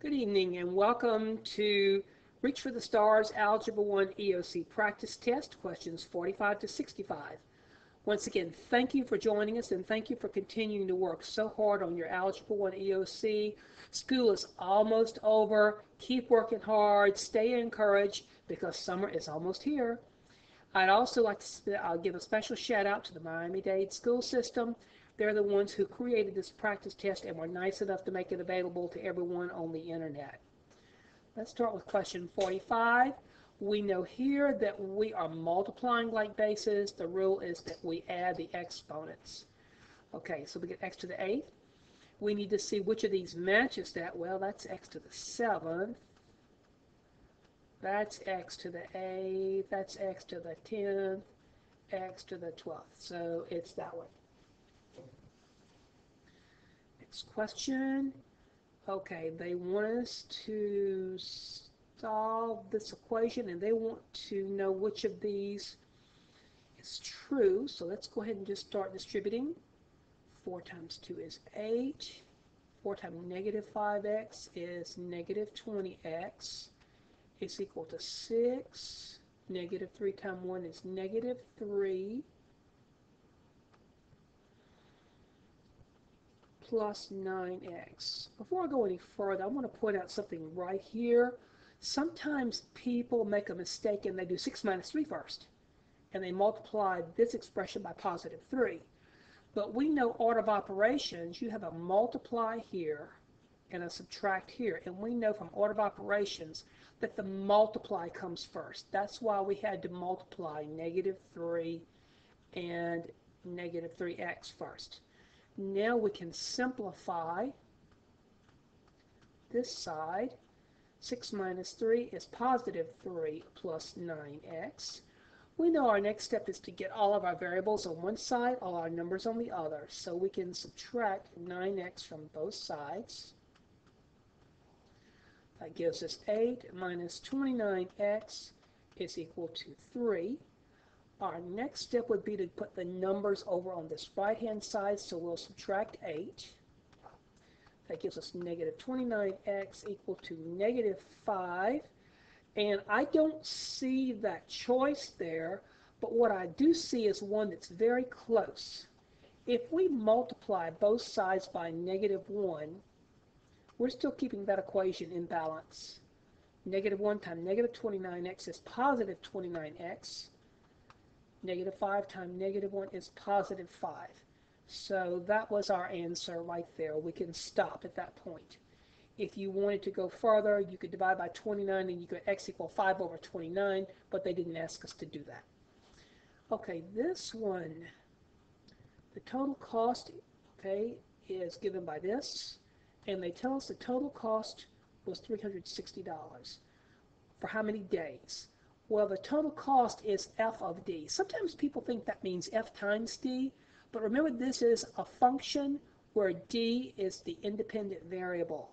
Good evening and welcome to Reach for the Stars Algebra 1 EOC Practice Test, questions 45 to 65. Once again, thank you for joining us and thank you for continuing to work so hard on your Algebra 1 EOC. School is almost over. Keep working hard. Stay encouraged because summer is almost here. I'd also like to give a special shout out to the Miami-Dade school system. They're the ones who created this practice test and were nice enough to make it available to everyone on the internet. Let's start with question 45. We know here that we are multiplying like bases. The rule is that we add the exponents. Okay, so we get x to the 8th. We need to see which of these matches that. Well, that's x to the 7th. That's x to the 8th. That's x to the 10th. X to the 12th. So it's that one. Next question. Okay, they want us to solve this equation and they want to know which of these is true. So let's go ahead and just start distributing. 4 times 2 is 8. 4 times negative 5x is negative 20x. Is equal to 6. Negative 3 times 1 is negative 3. Plus 9x. Before I go any further, I want to point out something right here. Sometimes people make a mistake and they do 6 minus 3 first. And they multiply this expression by positive 3. But we know order of operations, you have a multiply here and a subtract here. And we know from order of operations that the multiply comes first. That's why we had to multiply negative 3 and negative 3x first. Now we can simplify this side. 6 minus 3 is positive 3 plus 9x. We know our next step is to get all of our variables on one side, all our numbers on the other. So we can subtract 9x from both sides. That gives us 8 minus 29x is equal to 3. Our next step would be to put the numbers over on this right-hand side, so we'll subtract 8. That gives us negative 29x equal to negative 5. And I don't see that choice there, but what I do see is one that's very close. If we multiply both sides by negative 1, we're still keeping that equation in balance. Negative 1 times negative 29x is positive 29x. Negative 5 times negative 1 is positive 5. So that was our answer right there. We can stop at that point. If you wanted to go further, you could divide by 29 and you could x equal 5 over 29, but they didn't ask us to do that. Okay, this one, the total cost, okay, is given by this, and they tell us the total cost was $360. For how many days? Well, the total cost is f of d. Sometimes people think that means f times d, but remember this is a function where d is the independent variable.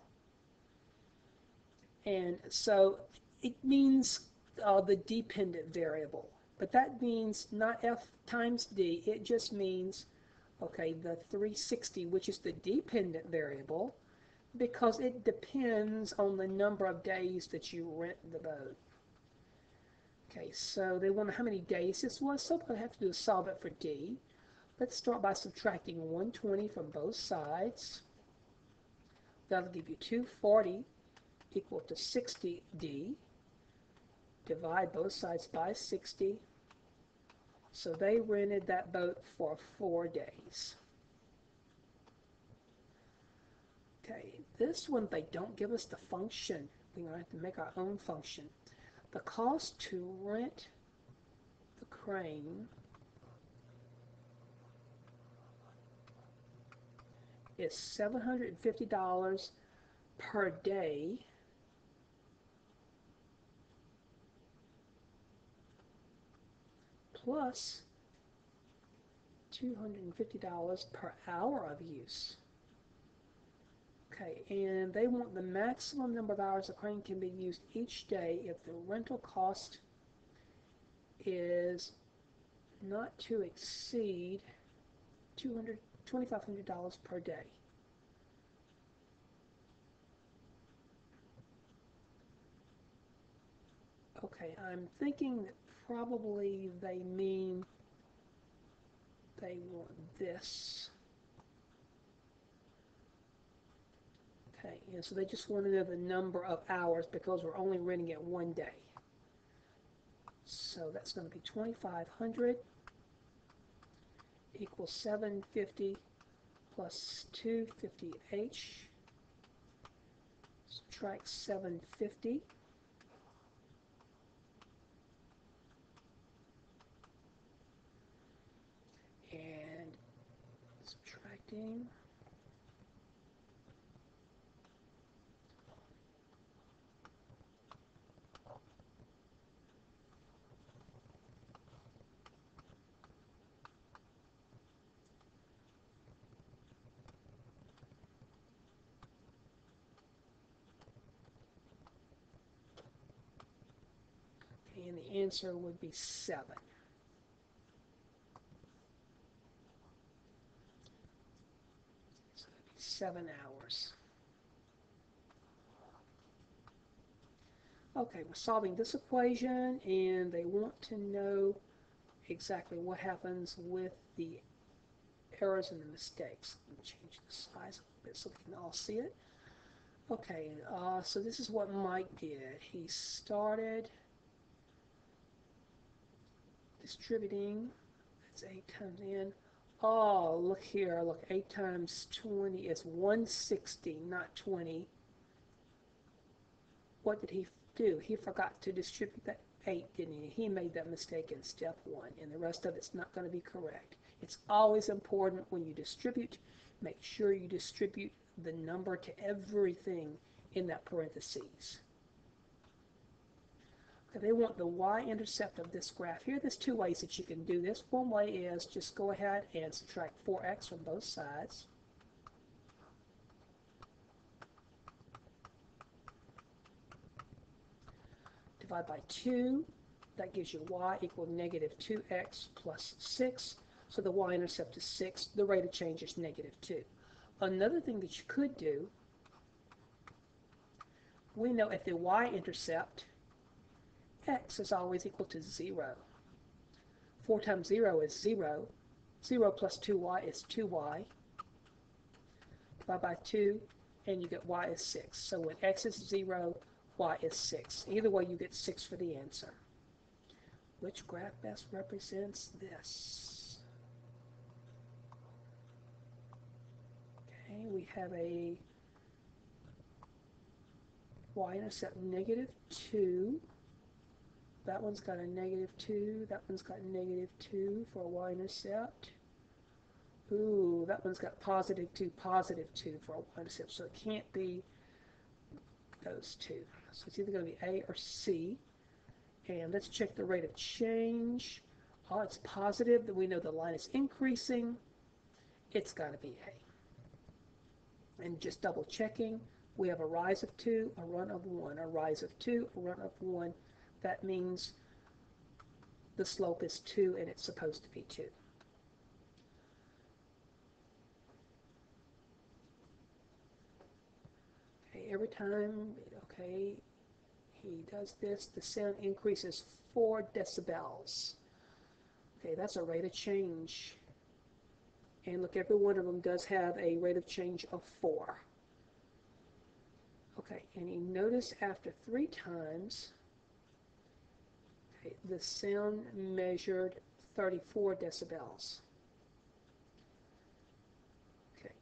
And so it means the dependent variable. But that means not f times d, it just means, okay, the 360, which is the dependent variable, because it depends on the number of days that you rent the boat. Okay, so they want to know how many days this was, so what I have to do is solve it for d. Let's start by subtracting 120 from both sides. That'll give you 240 equal to 60d. Divide both sides by 60. So they rented that boat for 4 days. Okay, this one they don't give us the function. We're going to have to make our own function. The cost to rent the crane is $750 per day plus $250 per hour of use. Okay, and they want the maximum number of hours the crane can be used each day if the rental cost is not to exceed $2,500 per day. Okay, I'm thinking that probably they mean they want this. Okay, and so they just want to know the number of hours because we're only renting it one day. So that's going to be 2,500 equals 750 plus 250H. Subtract 750. And subtracting. And the answer would be 7. So that'd be 7 hours. Okay, we're solving this equation, and they want to know exactly what happens with the errors and the mistakes. Let me change the size a little bit so we can all see it. Okay, so this is what Mike did. He started distributing. That's 8 times n. Oh, look here. Look, 8 times 20 is 160, not 20. What did he do? He forgot to distribute that 8, didn't he? He made that mistake in step 1, and the rest of it's not going to be correct. It's always important when you distribute, make sure you distribute the number to everything in that parentheses. Okay, they want the y-intercept of this graph here. There's 2 ways that you can do this. One way is just go ahead and subtract 4x from both sides. Divide by 2. That gives you y equal negative 2x plus 6. So the y-intercept is 6. The rate of change is negative 2. Another thing that you could do, we know at the y-intercept, x is always equal to 0. 4 times 0 is 0. 0 plus 2y is 2y. Divide by 2, and you get y is 6. So when x is 0, y is 6. Either way, you get 6 for the answer. Which graph best represents this? Okay, we have a y-intercept negative 2. That one's got a negative 2. That one's got negative 2 for a y-intercept. Ooh, that one's got positive 2 for a y-intercept. So it can't be those two. So it's either going to be A or C. And let's check the rate of change. Oh, it's positive. Then we know the line is increasing. It's got to be A. And just double checking, we have a rise of 2, a run of 1, a rise of 2, a run of 1. That means the slope is 2 and it's supposed to be 2. Okay, every time, okay, he does this, the sound increases 4 decibels. Okay, that's a rate of change. And look, every one of them does have a rate of change of 4. Okay, and you notice after 3 times, okay, the sound measured 34 decibels. Okay,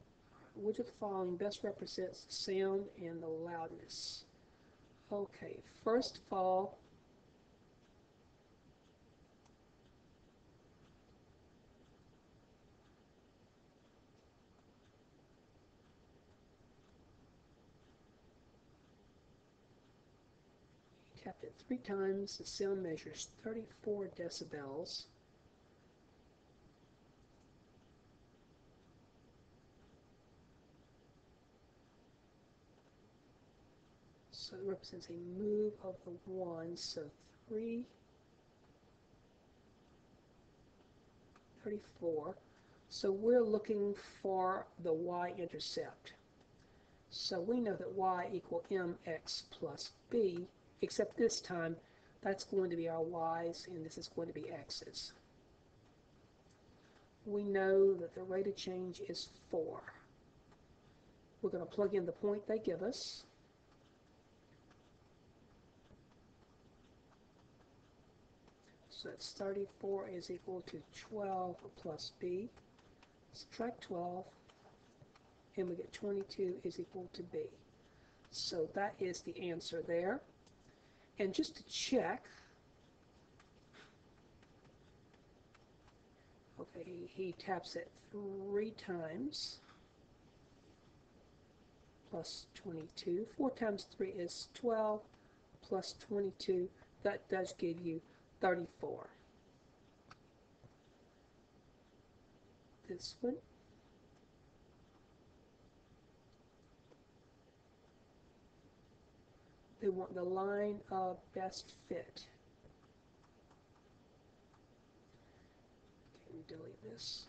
which of the following best represents the sound and the loudness? Okay, first of all, tapped it 3 times, the sound measures 34 decibels. So it represents a move of the 1, so 3, 34. So we're looking for the y-intercept. So we know that y equal mx plus b, except this time That's going to be our y's, and this is going to be x's. We know that the rate of change is 4. We're going to plug in the point they give us. So that's 34 is equal to 12 plus b. Subtract 12, and we get 22 is equal to b. So that is the answer there. And just to check, okay, he taps it 3 times, plus 22. 4 times 3 is 12, plus 22. That does give you 34. This one. They want the line of best fit. Okay, delete this.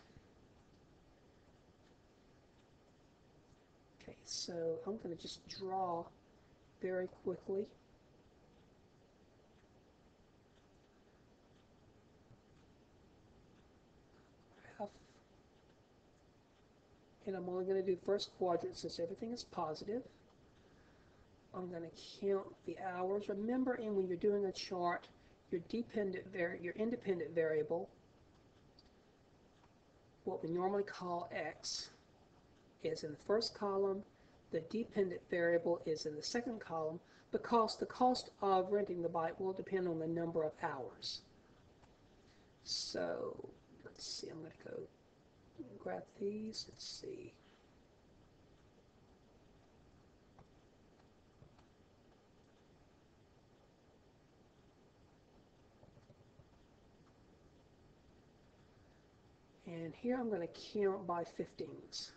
Okay, so I'm going to just draw very quickly. Graph. And I'm only going to do first quadrant since everything is positive. I'm going to count the hours. Remember, when you're doing a chart, your independent variable, what we normally call x, is in the first column. The dependent variable is in the second column, because the cost of renting the bike will depend on the number of hours. So let's see, I'm going to go grab these. Let's see. And here I'm going to count by 15s.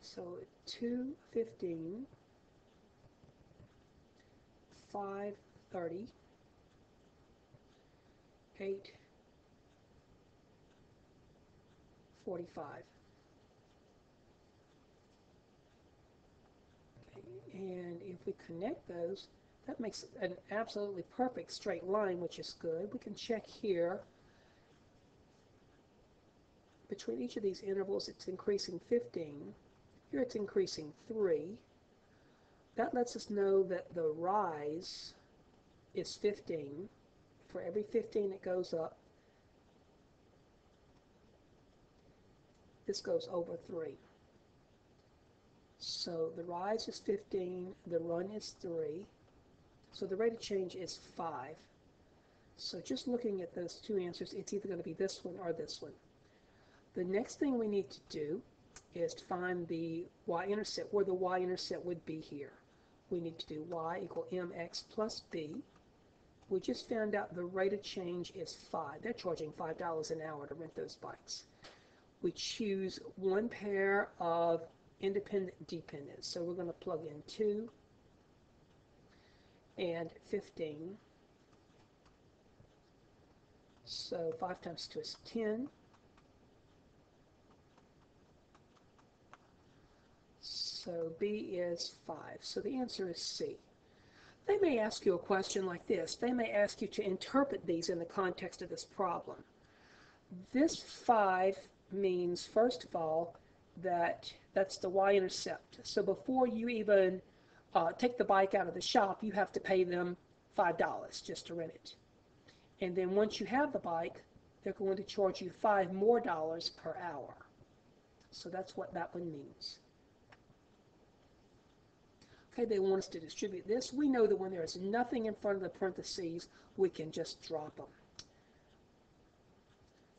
So 2:15, 5:30, 8:45. Okay, and if we connect those, that makes an absolutely perfect straight line, which is good. We can check here. Between each of these intervals, it's increasing 15. Here it's increasing 3. That lets us know that the rise is 15. For every 15 it goes up, this goes over 3. So the rise is 15, the run is 3. So the rate of change is 5. So just looking at those two answers, it's either going to be this one or this one. The next thing we need to do is to find the y-intercept, where the y-intercept would be here. We need to do y equal mx plus b. We just found out the rate of change is 5. They're charging $5 an hour to rent those bikes. We choose one pair of independent dependents. So we're going to plug in 2 and 15. So 5 times 2 is 10. So B is 5. So the answer is C. They may ask you a question like this. They may ask you to interpret these in the context of this problem. This 5 means, first of all, that's the y-intercept. So before you even take the bike out of the shop, you have to pay them $5 just to rent it. And then once you have the bike, they're going to charge you $5 more per hour. So that's what that one means. Okay, they want us to distribute this. We know that when there is nothing in front of the parentheses, we can just drop them.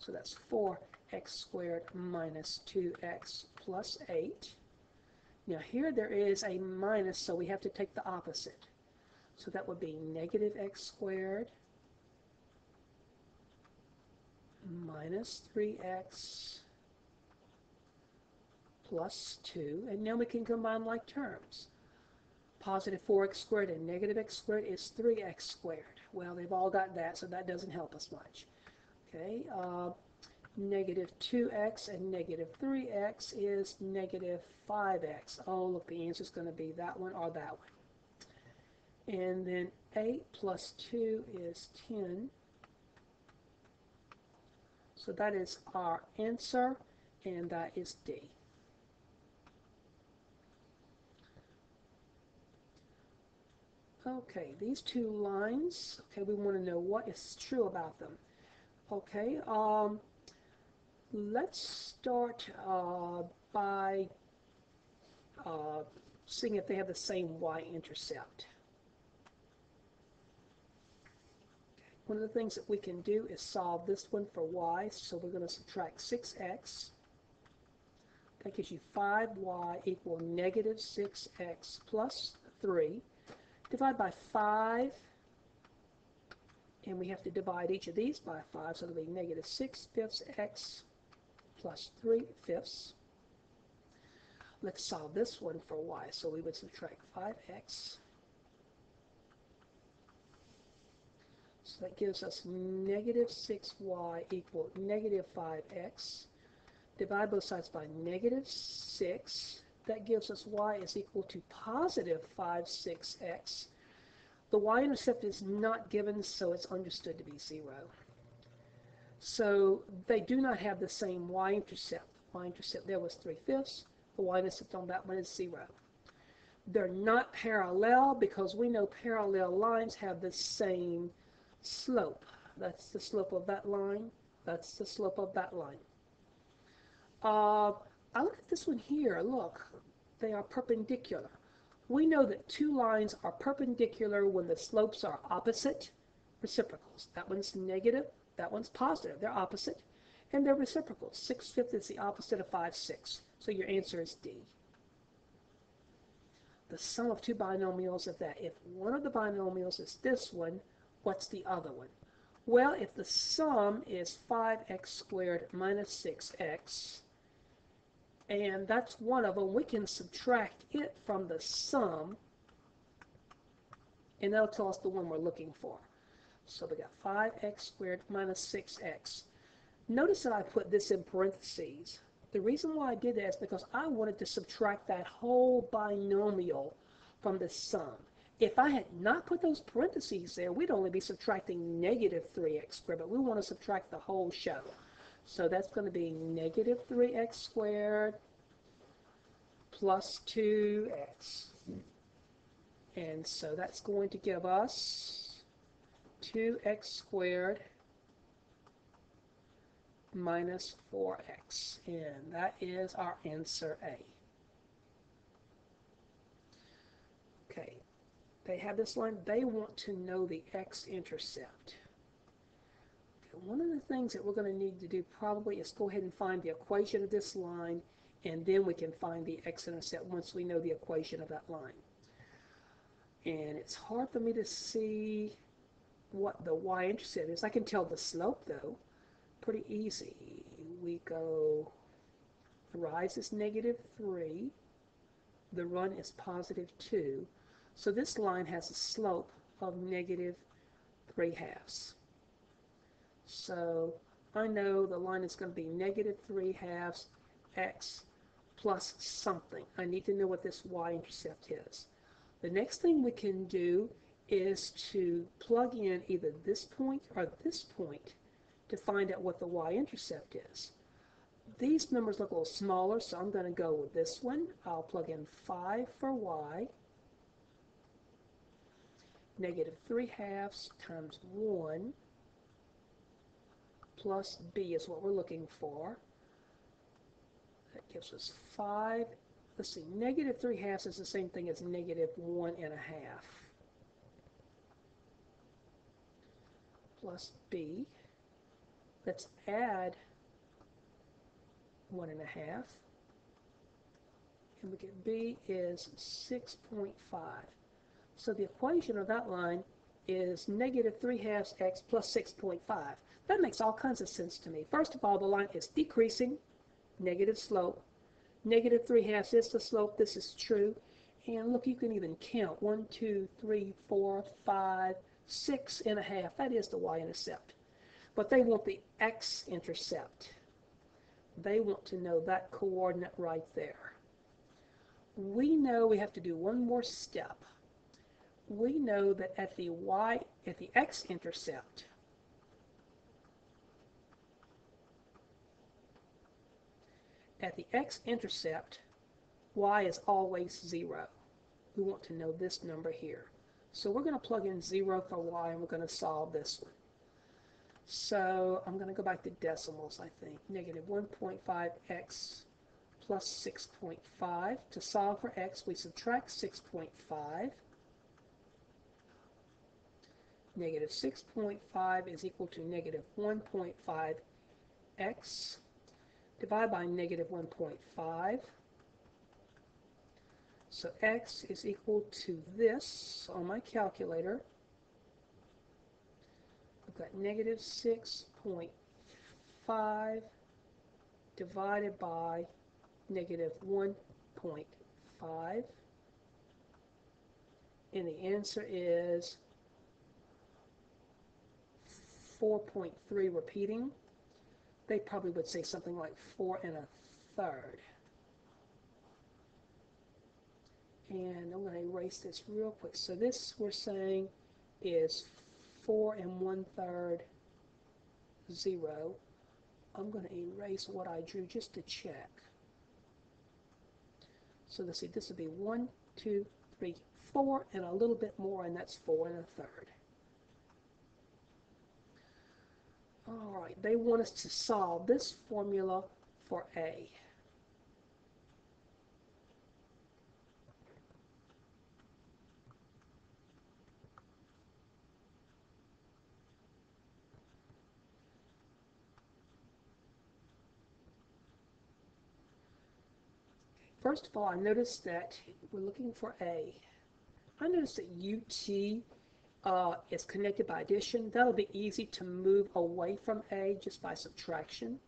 So that's 4x squared minus 2x plus 8. Now here there is a minus, so we have to take the opposite. So that would be negative x squared minus 3x plus 2. And now we can combine like terms. Positive 4x squared and negative x squared is 3x squared. Well, they've all got that, so that doesn't help us much. Okay, Negative 2x and negative 3x is negative 5x. Oh, look, the answer is going to be that one or that one. And then 8 plus 2 is 10. So that is our answer, and that is D. Okay, these two lines, okay, we want to know what is true about them. Okay, let's start by seeing if they have the same y-intercept. One of the things that we can do is solve this one for y, so we're going to subtract 6x. That gives you 5y equal negative 6x plus 3. Divide by 5, and we have to divide each of these by 5, so it'll be negative 6/5 x plus 3/5. Let's solve this one for y, so we would subtract 5x. So that gives us negative 6y equal negative 5x. Divide both sides by negative 6. That gives us y is equal to positive 5/6x. The y-intercept is not given, so it's understood to be 0. So they do not have the same y-intercept. The y-intercept there was 3/5. The y-intercept on that one is 0. They're not parallel because we know parallel lines have the same slope. That's the slope of that line. That's the slope of that line. I look at this one here. Look, they are perpendicular. We know that two lines are perpendicular when the slopes are opposite reciprocals. That one's negative, that one's positive. They're opposite, and they're reciprocals. 6/5 is the opposite of 5/6. So your answer is D. The sum of two binomials of that. If one of the binomials is this one, what's the other one? Well, if the sum is 5x squared minus 6x, and that's one of them, we can subtract it from the sum, and that'll tell us the one we're looking for. So we got 5x squared minus 6x. Notice that I put this in parentheses. The reason why I did that is because I wanted to subtract that whole binomial from the sum. If I had not put those parentheses there, we'd only be subtracting negative 3x squared, but we want to subtract the whole show. So that's going to be negative 3x squared plus 2x. And so that's going to give us 2x squared minus 4x. And that is our answer A. Okay, they have this line. They want to know the x-intercept. One of the things that we're going to need to do probably is go ahead and find the equation of this line, and then we can find the x-intercept once we know the equation of that line. And it's hard for me to see what the y-intercept is. I can tell the slope, though. Pretty easy. We go, the rise is negative 3. The run is positive 2. So this line has a slope of negative 3/2. So I know the line is going to be negative 3/2 x plus something. I need to know what this y-intercept is. The next thing we can do is to plug in either this point or this point to find out what the y-intercept is. These numbers look a little smaller, so I'm going to go with this one. I'll plug in 5 for y. Negative 3/2 times 1 plus b is what we're looking for. That gives us 5. Let's see, negative 3/2 is the same thing as negative 1.5 plus b. Let's add 1.5, and we get b is 6.5. So the equation of that line is negative 3/2 x plus 6.5. That makes all kinds of sense to me. First of all, the line is decreasing, negative slope. Negative 3/2 is the slope. This is true. And look, you can even count 1, 2, 3, 4, 5, 6.5. That is the y-intercept. But they want the x-intercept. They want to know that coordinate right there. We know we have to do one more step. We know that at the x-intercept, y is always 0. We want to know this number here. So we're going to plug in 0 for y, and we're going to solve this one. So I'm going to go back to decimals, I think. Negative 1.5x plus 6.5. To solve for x, we subtract 6.5. Negative 6.5 is equal to negative 1.5x. Divide by negative 1.5. So x is equal to this on my calculator. I've got negative 6.5 divided by negative 1.5. And the answer is 4.3 repeating. They probably would say something like 4 1/3. And I'm going to erase this real quick. So this we're saying is 4 1/3, 0. I'm going to erase what I drew just to check. So let's see, this would be 1, 2, 3, 4, and a little bit more, and that's 4 1/3. All right, they want us to solve this formula for A. First of all, I noticed that we're looking for A. I noticed that UT is connected by addition. That'll be easy to move away from A just by subtraction,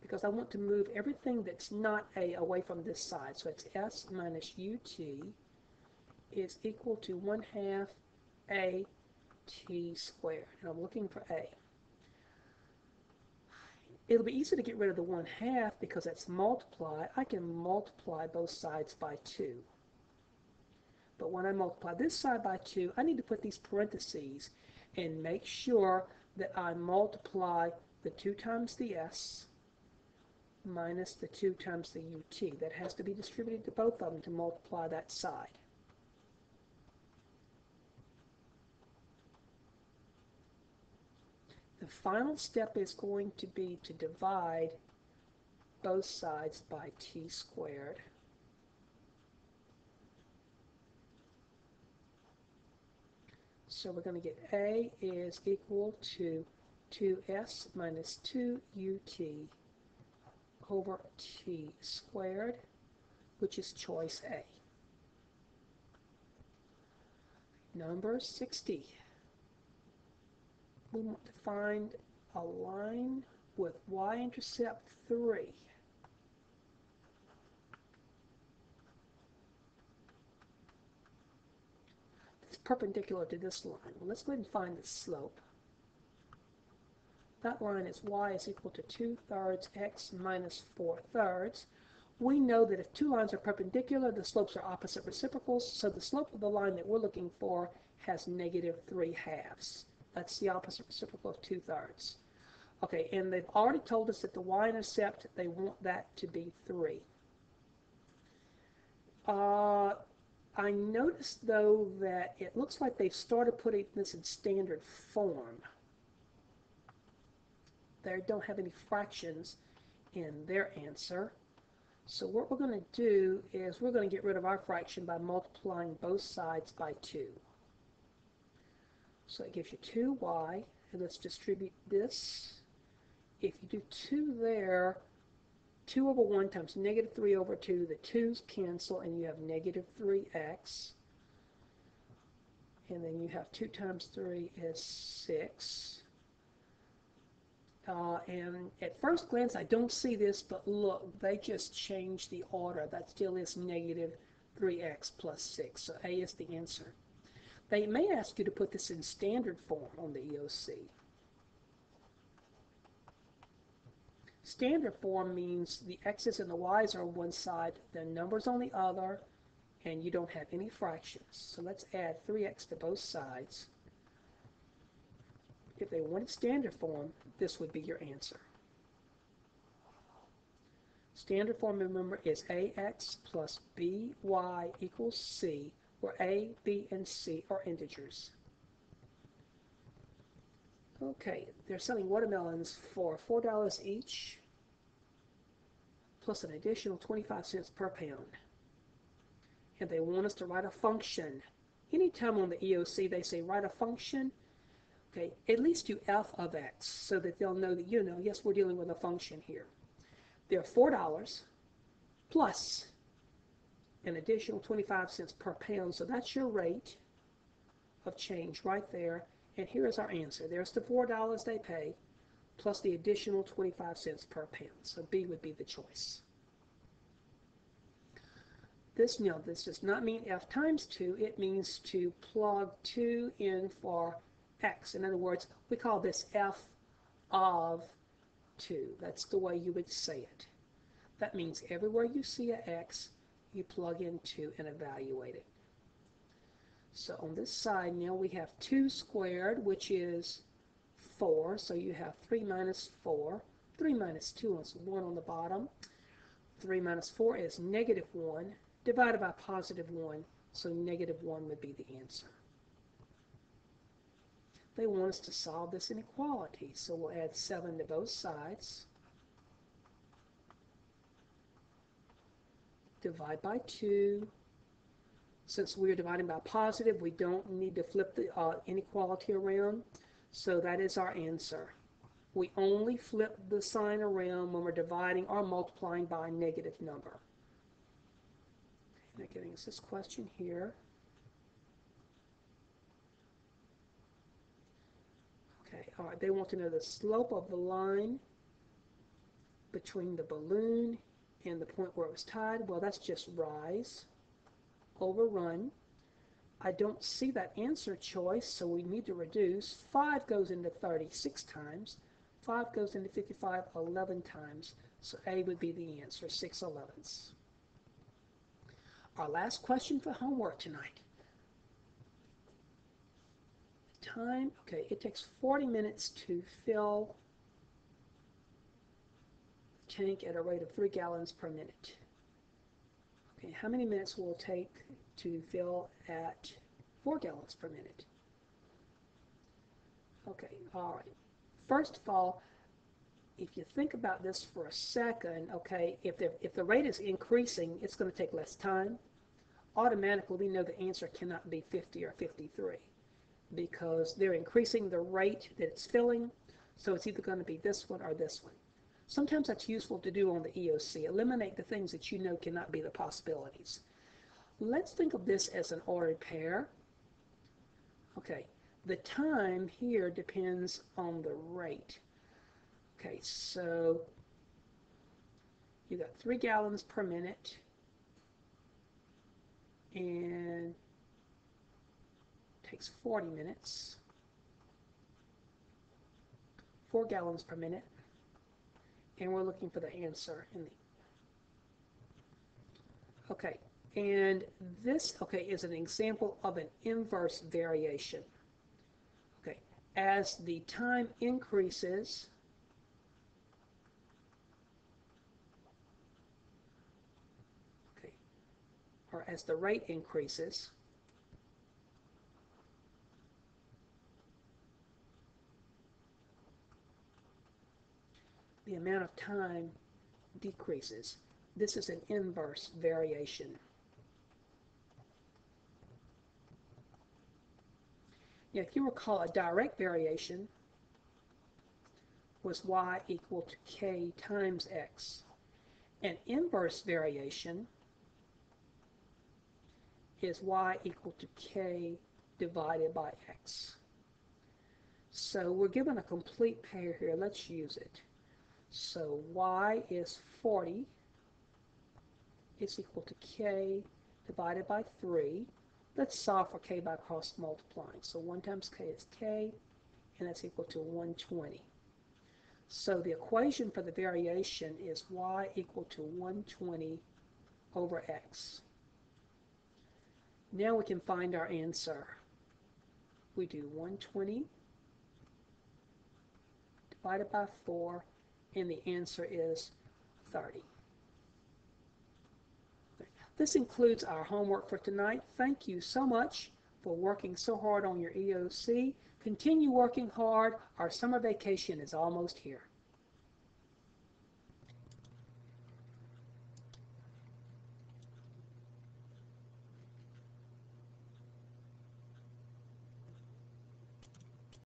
because I want to move everything that's not A away from this side. So it's S minus UT is equal to 1/2 AT squared. And I'm looking for A. It'll be easy to get rid of the 1/2 because that's multiply. I can multiply both sides by 2. But when I multiply this side by 2, I need to put these parentheses and make sure that I multiply the 2 times the S minus the 2 times the UT. That has to be distributed to both of them to multiply that side. The final step is going to be to divide both sides by t squared. So we're going to get A is equal to 2s minus 2ut over t squared, which is choice A. Number 60. We want to find a line with y-intercept 3. It's perpendicular to this line. Well, let's go ahead and find the slope. That line is y is equal to 2/3 x minus 4/3. We know that if two lines are perpendicular, the slopes are opposite reciprocals, so the slope of the line that we're looking for has negative 3/2. That's the opposite reciprocal of 2/3. Okay, and they've already told us that the y-intercept, they want that to be 3. I noticed, though, that it looks like they've started putting this in standard form. They don't have any fractions in their answer. So what we're going to do is we're going to get rid of our fraction by multiplying both sides by 2. So it gives you 2y, and let's distribute this. If you do 2 there, 2 over 1 times negative 3 over 2, the 2's cancel, and you have negative 3x. And then you have 2 times 3 is 6. And at first glance, I don't see this, but look, they just changed the order. That still is negative 3x plus 6. So A is the answer. They may ask you to put this in standard form on the EOC. Standard form means the x's and the y's are on one side, the numbers on the other, and you don't have any fractions. So let's add 3x to both sides. If they wanted standard form, this would be your answer. Standard form, remember, is ax plus by equals c, where a, b, and c are integers. Okay, they're selling watermelons for $4 each, plus an additional 25 cents per pound. And they want us to write a function. Anytime on the EOC they say write a function, okay, at least do f of x so that they'll know that, yes, we're dealing with a function here. They're $4 plus an additional 25 cents per pound, so that's your rate of change right there. And here is our answer. There's the $4 they pay plus the additional 25 cents per pound. So B would be the choice. This does not mean f times 2. It means to plug 2 in for x. In other words, we call this f of 2. That's the way you would say it. That means everywhere you see an x, you plug in 2 and evaluate it. So on this side now we have 2 squared, which is 4. So you have 3 minus 4. 3 minus 2 is 1 on the bottom. 3 minus 4 is negative 1, divided by positive 1. So negative 1 would be the answer. They want us to solve this inequality. So we'll add 7 to both sides. Divide by 2. Since we're dividing by positive, we don't need to flip the inequality around. So that is our answer. We only flip the sign around when we're dividing or multiplying by a negative number. They're giving us this question here. Okay, all right, they want to know the slope of the line between the balloon and the point where it was tied. Well, that's just rise over run. I don't see that answer choice, so we need to reduce. 5 goes into 30 6 times. 5 goes into 55 11 times. So A would be the answer, 6/11. Our last question for homework tonight. Time, okay, it takes 40 minutes to fill the tank at a rate of 3 gallons per minute. Okay, how many minutes will it take to fill at 4 gallons per minute? Okay, all right. First of all, if you think about this for a second, okay, if the rate is increasing, it's going to take less time. Automatically, we know the answer cannot be 50 or 53 because they're increasing the rate that it's filling, so it's either going to be this one or this one. Sometimes that's useful to do on the EOC. Eliminate the things that you know cannot be the possibilities. Let's think of this as an ordered pair. Okay, the time here depends on the rate. Okay, so you got 3 gallons per minute, and it takes 40 minutes. 4 gallons per minute, and we're looking for the answer in the. Okay, and this, okay, is an example of an inverse variation. Okay, as the time increases, okay, or as the rate increases, the amount of time decreases. This is an inverse variation. Now, if you recall, a direct variation was y equal to k times x. An inverse variation is y equal to k divided by x. So we're given a complete pair here. Let's use it. So y is 40 is equal to k divided by 3. Let's solve for k by cross multiplying. So 1 times k is k, and that's equal to 120. So the equation for the variation is y equal to 120 over x. Now we can find our answer. We do 120 divided by 4, and the answer is 30. This concludes our homework for tonight. Thank you so much for working so hard on your EOC. Continue working hard. Our summer vacation is almost here.